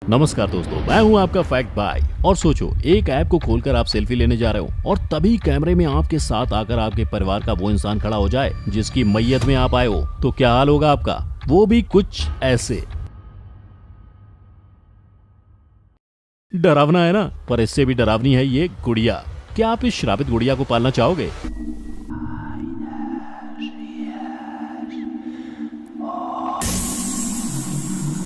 नमस्कार दोस्तों, मैं हूं आपका फैक्ट भाई। और सोचो, एक ऐप को खोलकर आप सेल्फी लेने जा रहे हो और तभी कैमरे में आपके साथ आकर आपके परिवार का वो इंसान खड़ा हो जाए जिसकी मैयत में आप आए हो, तो क्या हाल होगा आपका? वो भी कुछ ऐसे। डरावना है ना? पर इससे भी डरावनी है ये गुड़िया। क्या आप इस श्रापित गुड़िया को पालना चाहोगे?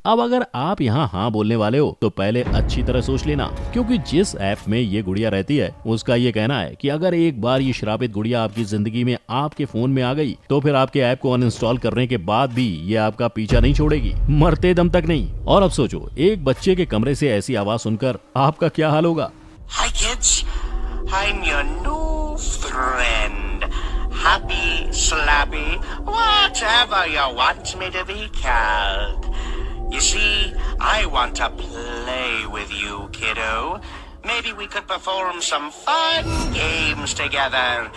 अब अगर आप यहाँ हाँ बोलने वाले हो तो पहले अच्छी तरह सोच लेना, क्योंकि जिस ऐप में ये गुड़िया रहती है उसका ये कहना है कि अगर एक बार ये श्रापित गुड़िया आपकी जिंदगी में आपके फोन में आ गई तो फिर आपके ऐप को अनइंस्टॉल करने के बाद भी ये आपका पीछा नहीं छोड़ेगी, मरते दम तक नहीं। और अब सोचो, एक बच्चे के कमरे से ऐसी आवाज सुनकर आपका क्या हाल होगा? Hi kids, I'm your new friend. Happy, slappy, whatever you want me to be called. You see, I want to play with you, kiddo. Maybe we could perform some fun games together.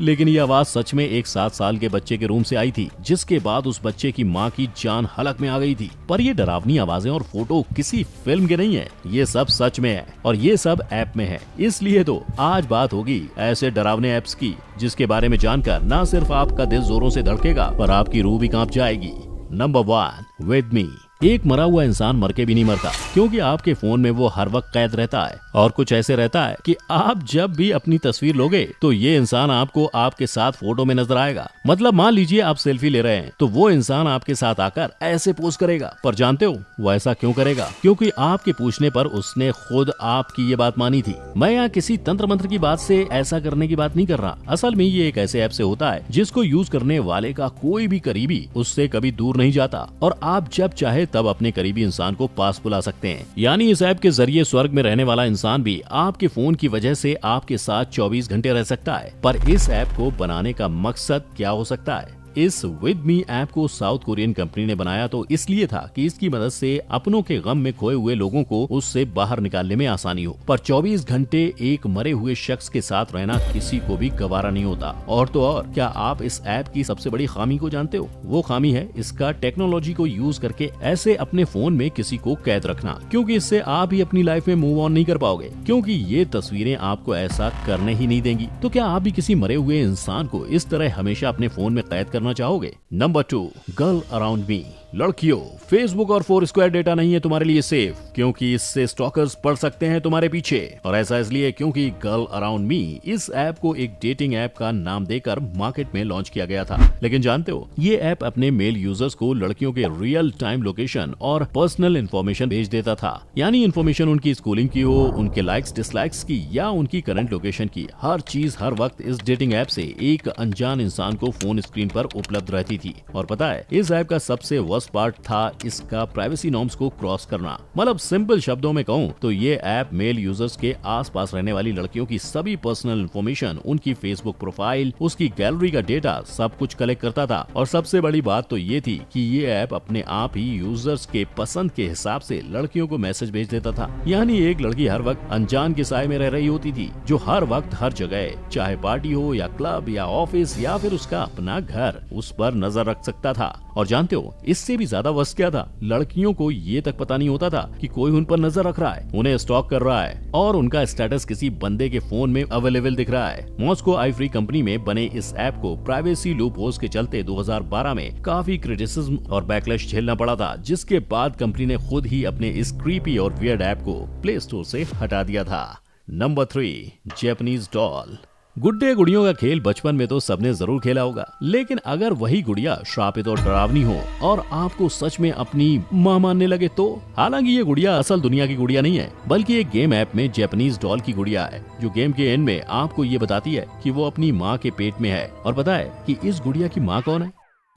लेकिन ये आवाज सच में एक 7 साल के बच्चे के room से आई थी, जिसके बाद उस बच्चे की माँ की जान हलक में आ गई थी। पर ये डरावनी आवाजें और फोटो किसी फिल्म के नहीं है, ये सब सच में है और ये सब ऐप में है। इसलिए तो आज बात होगी ऐसे डरावने ऐप्स की जिसके बारे में जानकर न सिर्फ आपका दिल जोरों से धड़केगा पर आपकी रूह भी कांप जाएगी। Number 1, with me. एक मरा हुआ इंसान मर के भी नहीं मरता, क्योंकि आपके फोन में वो हर वक्त कैद रहता है और कुछ ऐसे रहता है कि आप जब भी अपनी तस्वीर लोगे तो ये इंसान आपको आपके साथ फोटो में नजर आएगा। मतलब मान लीजिए आप सेल्फी ले रहे हैं तो वो इंसान आपके साथ आकर ऐसे पोज करेगा। पर जानते हो वो ऐसा क्यों करेगा? क्योंकि आपके पूछने पर उसने खुद आपकी ये बात मानी थी। मैं यहाँ किसी तंत्र मंत्र की बात से ऐसा करने की बात नहीं कर रहा। असल में ये एक ऐसे ऐप से होता है जिसको यूज करने वाले का कोई भी करीबी उससे कभी दूर नहीं जाता और आप जब चाहे तब अपने करीबी इंसान को पास बुला सकते हैं। यानी इस ऐप के जरिए स्वर्ग में रहने वाला इंसान भी आपके फोन की वजह से आपके साथ 24 घंटे रह सकता है। पर इस ऐप को बनाने का मकसद क्या हो सकता है? इस विद मी ऐप को साउथ कोरियन कंपनी ने बनाया तो इसलिए था कि इसकी मदद से अपनों के गम में खोए हुए लोगों को उससे बाहर निकालने में आसानी हो। पर 24 घंटे एक मरे हुए शख्स के साथ रहना किसी को भी गवारा नहीं होता। और तो और, क्या आप इस ऐप की सबसे बड़ी खामी को जानते हो? वो खामी है इसका टेक्नोलॉजी को यूज करके ऐसे अपने फोन में किसी को कैद रखना, क्योंकि इससे आप ही अपनी लाइफ में मूव ऑन नहीं कर पाओगे, क्योंकि ये तस्वीरें आपको ऐसा करने ही नहीं देंगी। तो क्या आप भी किसी मरे हुए इंसान को इस तरह हमेशा अपने फोन में कैद करना चाहोगे? Number 2, girl around me. लड़कियों, फेसबुक और फोरस्क्वायर डेटा नहीं है तुम्हारे लिए सेफ, क्योंकि इससे स्टॉकर्स पड़ सकते हैं तुम्हारे पीछे। और ऐसा इसलिए क्योंकि गर्ल अराउंड मी इस ऐप को एक डेटिंग ऐप का नाम देकर मार्केट में लॉन्च किया गया था। लेकिन जानते हो, ये ऐप अपने मेल यूजर्स को लड़कियों के रियल टाइम लोकेशन और पर्सनल इन्फॉर्मेशन भेज देता था। यानी इन्फॉर्मेशन उनकी स्कूलिंग की हो, उनके लाइक्स डिसलाइक्स की या उनकी करंट लोकेशन की, हर चीज हर वक्त इस डेटिंग ऐप से एक अनजान इंसान को फोन स्क्रीन पर उपलब्ध रहती थी। और पता है, इस ऐप का सबसे वर्स्ट पार्ट था इसका प्राइवेसी नॉर्म्स को क्रॉस करना। मतलब सिंपल शब्दों में कहूँ तो ये ऐप मेल यूजर्स के आसपास रहने वाली लड़कियों की सभी पर्सनल इन्फॉर्मेशन, उनकी फेसबुक प्रोफाइल, उसकी गैलरी का डेटा सब कुछ कलेक्ट करता था। और सबसे बड़ी बात तो ये थी कि ये ऐप अपने आप ही यूजर्स के पसंद के हिसाब से लड़कियों को मैसेज भेज देता था। यानी एक लड़की हर वक्त अनजान के साए में रह रही होती थी, जो हर वक्त हर जगह, चाहे पार्टी हो या क्लब या ऑफिस या फिर उसका अपना घर, उस पर नजर रख सकता था। और जानते हो, इससे भी ज्यादा वर्स्ट क्या था? लड़कियों को ये तक पता नहीं होता था कि कोई उन पर नजर रख रहा है, उन्हें स्टॉक कर रहा है और उनका स्टेटस किसी बंदे के फोन में अवेलेबल दिख रहा है। मॉस्को आई फ्री कंपनी में बने इस ऐप को प्राइवेसी लूप होल्स के चलते 2012 में काफी क्रिटिसिज्म और बैकलैश झेलना पड़ा था, जिसके बाद कंपनी ने खुद ही अपने इस क्रीपी और वियर्ड ऐप को प्ले स्टोर से हटा दिया था। Number 3, Japanese doll. गुड्डे गुड़ियों का खेल बचपन में तो सबने जरूर खेला होगा, लेकिन अगर वही गुड़िया श्रापित और डरावनी हो और आपको सच में अपनी माँ मानने लगे तो? हालांकि ये गुड़िया असल दुनिया की गुड़िया नहीं है, बल्कि एक गेम ऐप में जैपनीज डॉल की गुड़िया है, जो गेम के एंड में आपको ये बताती है कि वो अपनी माँ के पेट में है। और पता है कि इस गुड़िया की माँ कौन है?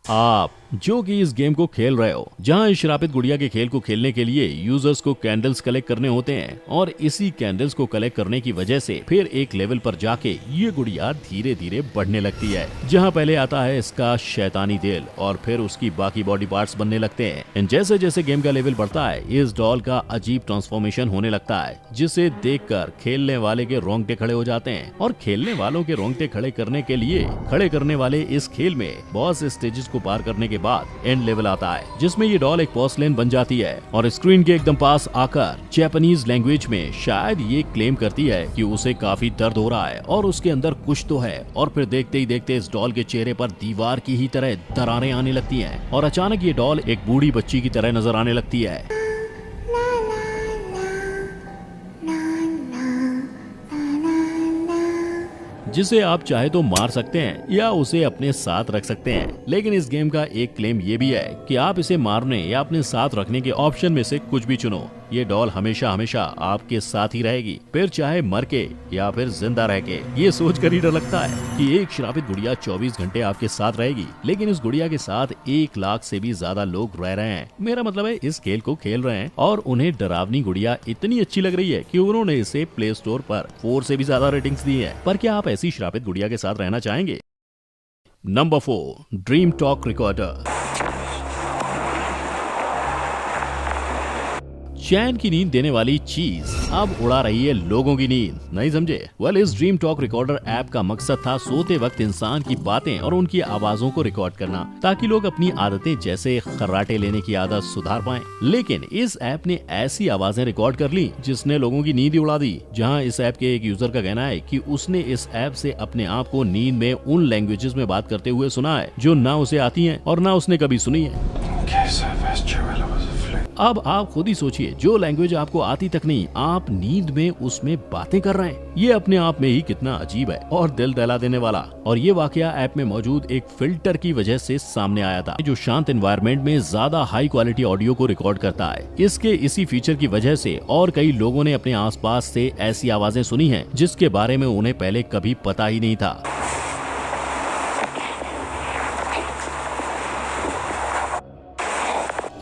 आप, जो कि इस गेम को खेल रहे हो, जहां इस श्रापित गुड़िया के खेल को खेलने के लिए यूजर्स को कैंडल्स कलेक्ट करने होते हैं और इसी कैंडल्स को कलेक्ट करने की वजह से फिर एक लेवल पर जाके ये गुड़िया धीरे धीरे बढ़ने लगती है, जहां पहले आता है इसका शैतानी दिल और फिर उसकी बाकी बॉडी पार्ट्स बनने लगते हैं। जैसे जैसे गेम का लेवल बढ़ता है, इस डॉल का अजीब ट्रांसफॉर्मेशन होने लगता है, जिसे देखकर खेलने वाले के रोंगटे खड़े हो जाते हैं। और खेलने वालों के रोंगटे खड़े करने के लिए खड़े करने वाले इस खेल में बहुत से स्टेजेस को पार करने के बाद एंड लेवल आता है, जिसमें ये डॉल एक पोर्सलेन बन जाती है और स्क्रीन के एकदम पास आकर जापानीज लैंग्वेज में शायद ये क्लेम करती है कि उसे काफी दर्द हो रहा है और उसके अंदर कुछ तो है। और फिर देखते ही देखते इस डॉल के चेहरे पर दीवार की ही तरह दरारें आने लगती हैं और अचानक ये डॉल एक बूढ़ी बच्ची की तरह नजर आने लगती है। जिसे आप चाहे तो मार सकते हैं या उसे अपने साथ रख सकते हैं, लेकिन इस गेम का एक क्लेम ये भी है कि आप इसे मारने या अपने साथ रखने के ऑप्शन में से कुछ भी चुनो, ये डॉल हमेशा हमेशा आपके साथ ही रहेगी, फिर चाहे मर के या फिर जिंदा रह के। ये सोच कर ही डर लगता है कि एक श्रापित गुड़िया 24 घंटे आपके साथ रहेगी, लेकिन इस गुड़िया के साथ 1 लाख से भी ज्यादा लोग रह रहे हैं। मेरा मतलब है इस खेल को खेल रहे हैं और उन्हें डरावनी गुड़िया इतनी अच्छी लग रही है कि उन्होंने इसे प्ले स्टोर पर 4 से भी ज्यादा रेटिंग्स दी है। पर क्या आप ऐसी श्रापित गुड़िया के साथ रहना चाहेंगे? Number 4, dream talk recorder. चैन की नींद देने वाली चीज अब उड़ा रही है लोगों की नींद, नहीं समझे? वेल, इस ड्रीम टॉक रिकॉर्डर ऐप का मकसद था सोते वक्त इंसान की बातें और उनकी आवाजों को रिकॉर्ड करना, ताकि लोग अपनी आदतें जैसे खर्राटे लेने की आदत सुधार पाएं। लेकिन इस ऐप ने ऐसी आवाजें रिकॉर्ड कर ली जिसने लोगों की नींद उड़ा दी। जहां इस ऐप के एक यूजर का कहना है कि उसने इस ऐप से अपने आप को नींद में उन लैंग्वेजेस में बात करते हुए सुना है जो ना उसे आती हैं और ना उसने कभी सुनी है। अब आप खुद ही सोचिए, जो लैंग्वेज आपको आती तक नहीं, आप नींद में उसमें बातें कर रहे हैं। ये अपने आप में ही कितना अजीब है और दिल दहला देने वाला। और ये वाकया ऐप में मौजूद एक फिल्टर की वजह से सामने आया था, जो शांत एनवायरनमेंट में ज्यादा हाई क्वालिटी ऑडियो को रिकॉर्ड करता है। इसके इसी फीचर की वजह से और कई लोगों ने अपने आसपास से ऐसी आवाजें सुनी हैं जिसके बारे में उन्हें पहले कभी पता ही नहीं था।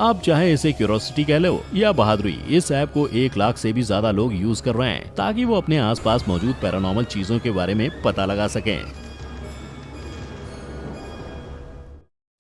आप चाहे इसे क्यूरोसिटी कह लो या बहादुरी, इस ऐप को 1 लाख से भी ज्यादा लोग यूज कर रहे हैं ताकि वो अपने आसपास मौजूद पैरानॉर्मल चीजों के बारे में पता लगा सकें।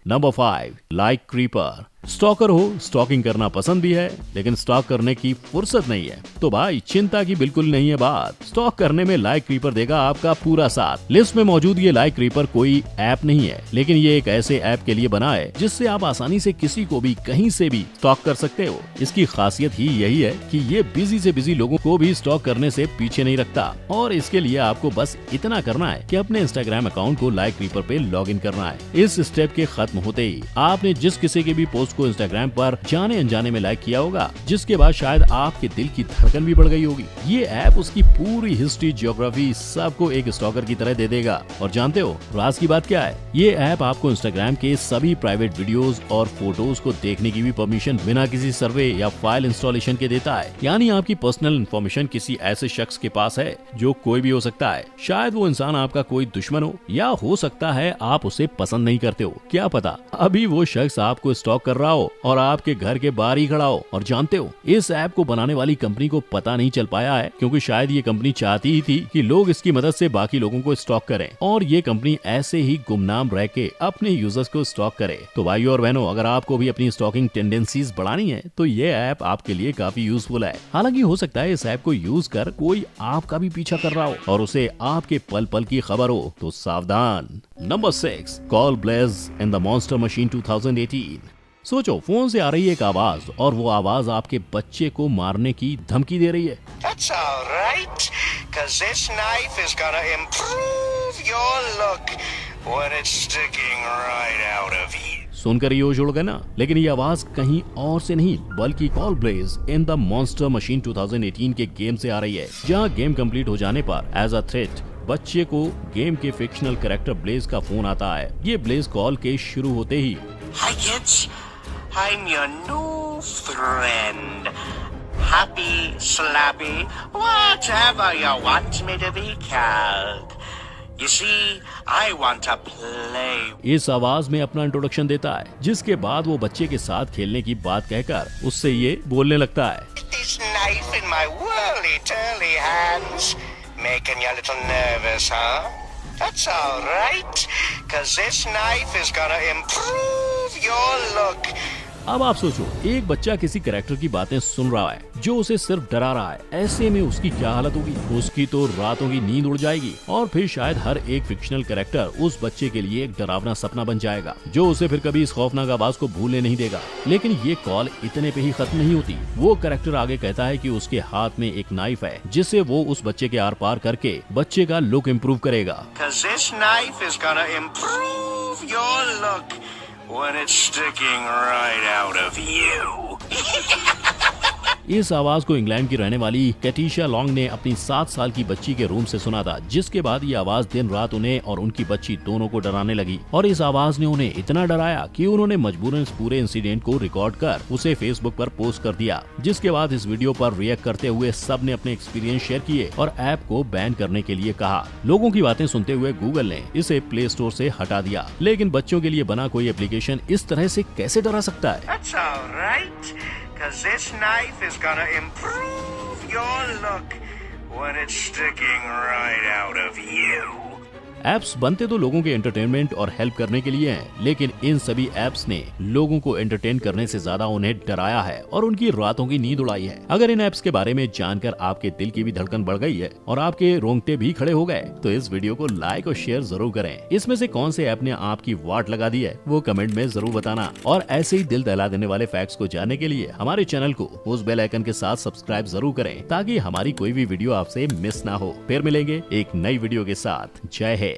Number 5, like creeper. स्टॉकर हो, स्टॉकिंग करना पसंद भी है लेकिन स्टॉक करने की फुर्सत नहीं है, तो भाई चिंता की बिल्कुल नहीं है बात। स्टॉक करने में लाइक क्रीपर देगा आपका पूरा साथ। लिस्ट में मौजूद ये लाइक क्रीपर कोई ऐप नहीं है, लेकिन ये एक ऐसे ऐप के लिए बना है जिससे आप आसानी से किसी को भी कहीं से भी स्टॉक कर सकते हो। इसकी खासियत ही यही है कि ये बिजी से बिजी लोगों को भी स्टॉक करने से पीछे नहीं रखता। और इसके लिए आपको बस इतना करना है कि अपने इंस्टाग्राम अकाउंट को लाइक क्रीपर पे लॉग इन करना है। इस स्टेप के खत्म होते ही आपने जिस किसी के भी पोस्ट को इंस्टाग्राम पर जाने अनजाने में लाइक किया होगा, जिसके बाद शायद आपके दिल की धड़कन भी बढ़ गई होगी, ये ऐप उसकी पूरी हिस्ट्री, ज्योग्राफी सबको एक स्टॉकर की तरह दे देगा। और जानते हो राज की बात क्या है? ये ऐप आपको इंस्टाग्राम के सभी प्राइवेट वीडियोस और फोटोज को देखने की भी परमिशन बिना किसी सर्वे या फाइल इंस्टॉलेशन के देता है। यानी आपकी पर्सनल इन्फॉर्मेशन किसी ऐसे शख्स के पास है जो कोई भी हो सकता है। शायद वो इंसान आपका कोई दुश्मन हो, या हो सकता है आप उसे पसंद नहीं करते हो, क्या पता अभी वो शख्स आपको स्टॉक कर रहा हो और आपके घर के बाहर ही खड़ा हो। और जानते हो इस ऐप को बनाने वाली कंपनी को पता नहीं चल पाया है, क्योंकि शायद ये कंपनी चाहती ही थी कि लोग इसकी मदद से बाकी लोगों को स्टॉक करें और ये कंपनी ऐसे ही गुमनाम रह के अपने यूजर्स को स्टॉक करे। तो भाइयों और बहनों, अगर आपको भी अपनी स्टॉकिंग टेंडेंसीज बढ़ानी है तो ये ऐप आपके लिए काफी यूजफुल है। हालांकि हो सकता है इस ऐप को यूज कर कोई आपका भी पीछा कर रहा हो और उसे आपके पल पल की खबर हो, तो सावधान। Number 6, call blaze in the monster machine 2018। सोचो, फोन से आ रही है एक आवाज और वो आवाज आपके बच्चे को मारने की धमकी दे रही है। That's all right, 'cause this knife is gonna improve your look when it's sticking right out of you. सुनकर ये जोड़ गए ना? लेकिन ये आवाज कहीं और से नहीं बल्कि call blaze in the monster machine 2018 के गेम से आ रही है, जहाँ गेम कंप्लीट हो जाने पर एज अ थ्रेट बच्चे को गेम के फिक्शनल कैरेक्टर ब्लेज का फोन आता है। ये ब्लेज कॉल के शुरू होते ही, Hi kids, I'm your new friend. Happy, slappy, whatever you want me to be called. You see, I want to play. इस आवाज में अपना इंट्रोडक्शन देता है, जिसके बाद वो बच्चे के साथ खेलने की बात कहकर उससे ये बोलने लगता है। This knife in my whirly-turly hands, making you a little nervous, huh? That's all right, 'cause this knife is gonna improve your look अब आप सोचो, एक बच्चा किसी कैरेक्टर की बातें सुन रहा है जो उसे सिर्फ डरा रहा है, ऐसे में उसकी क्या हालत होगी? उसकी तो रातों की नींद उड़ जाएगी और फिर शायद हर एक फिक्शनल कैरेक्टर उस बच्चे के लिए एक डरावना सपना बन जाएगा जो उसे फिर कभी इस खौफनाक आवाज को भूलने नहीं देगा। लेकिन ये कॉल इतने पे ही खत्म नहीं होती। वो कैरेक्टर आगे कहता है कि उसके हाथ में एक नाइफ है जिससे वो उस बच्चे के आर पार करके बच्चे का लुक इम्प्रूव करेगा। When it's sticking right out of you. इस आवाज को इंग्लैंड की रहने वाली कैटिशा लॉन्ग ने अपनी 7 साल की बच्ची के रूम से सुना था, जिसके बाद ये आवाज दिन रात उन्हें और उनकी बच्ची दोनों को डराने लगी और इस आवाज ने उन्हें इतना डराया कि उन्होंने मजबूरन इस पूरे इंसिडेंट को रिकॉर्ड कर उसे फेसबुक पर पोस्ट कर दिया। जिसके बाद इस वीडियो पर रिएक्ट करते हुए सब ने अपने एक्सपीरियंस शेयर किए और ऐप को बैन करने के लिए कहा। लोगों की बातें सुनते हुए गूगल ने इसे प्ले स्टोर से हटा दिया, लेकिन बच्चों के लिए बना कोई एप्लीकेशन इस तरह से कैसे डरा सकता है? That's all right, 'cause this knife is gonna improve your look when it's sticking right out of you. Apps बनते तो लोगों के एंटरटेनमेंट और हेल्प करने के लिए हैं, लेकिन इन सभी ऐप्स ने लोगों को एंटरटेन करने से ज्यादा उन्हें डराया है और उनकी रातों की नींद उड़ाई है। अगर इन ऐप्स के बारे में जानकर आपके दिल की भी धड़कन बढ़ गई है और आपके रोंगटे भी खड़े हो गए तो इस वीडियो को लाइक और शेयर जरूर करें। इसमें से कौन से ऐप ने आपकी वाट लगा दी है वो कमेंट में जरूर बताना और ऐसे ही दिल दहला देने वाले फैक्ट्स को जानने के लिए हमारे चैनल को उस बेल आइकन के साथ सब्सक्राइब जरूर करें ताकि हमारी कोई भी वीडियो आपसे मिस ना हो। फिर मिलेंगे एक नई वीडियो के साथ। जय हिंद।